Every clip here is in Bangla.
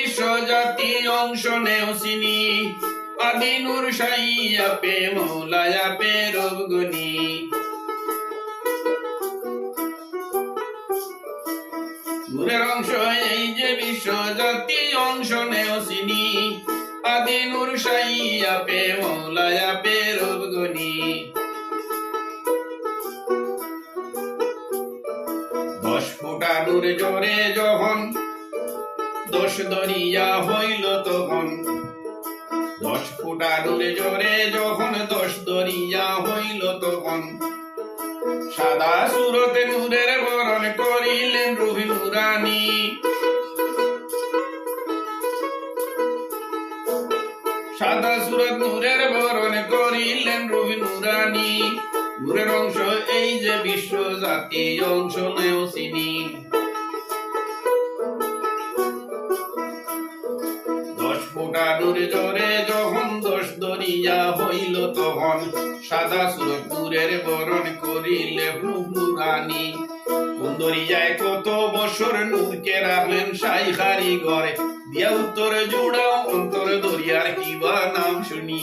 বিশ্ব জাতি অংশ নেও চিনি আদি নূর শাহী আপে মৌলায় আপে রবগনি নূরের অংশ এই যে বিশ্ব জাতি অংশ নেও চিনি আদি নূর শাহী আপে মৌলায় আপে রবগনি 10 ফুটা নূরে জোরে যখন 10 দরিয়া হইল তখন 10 ফুটা নূরে জোরে যখন 10 দরিয়া হইল তখন সাদা সুরতে নূরের বরণ করিলেন রুহি নুরানি সাদা সুরত নূরের বরণ করিলেন রুহি নুরানি নূরের অংশ এই যে বিশ্ব জাতি অংশ নেও চিনি 10 ফুটা নূরে জোরে যখন 10 দরিয়া হইল তখন সাদা সুরত নূরের বরণ করিলে রুহি নুরানি কোন দরিয়ায় কত বছর নূরকে রাখলেন শাহী কারিগর দিয়া উত্তরে জুড়াও অন্তর দরিয়ার কিবা নাম শুনি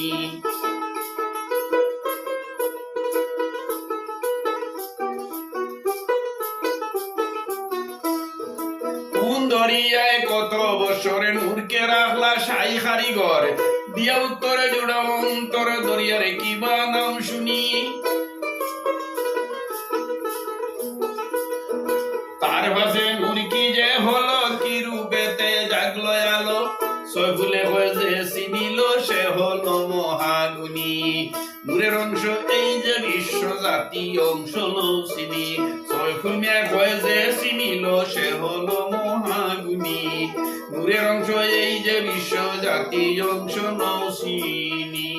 কোন দরিয়ায় কত বছর নূরকে রাখলা শাহী কারিগর দিয়া উত্তরে জুড়াও অন্তর দরিয়ার কিবা নাম শুনি তার ভাষে নূর কি যে হলো কি রূপেতে জাগলো আলো সয়ফুলে হয়ে যে চিনিল সে হলো মহাগুণী নূরের অংশ এই যে বিশ্ব জাতি অংশ নৌ চিনি সয়ফুল মিয়া হয়ে যে চিনিল সে হলো মহাগুণী নূরের অংশ এই যে বিশ্ব জাতি অংশ নৌ চিনি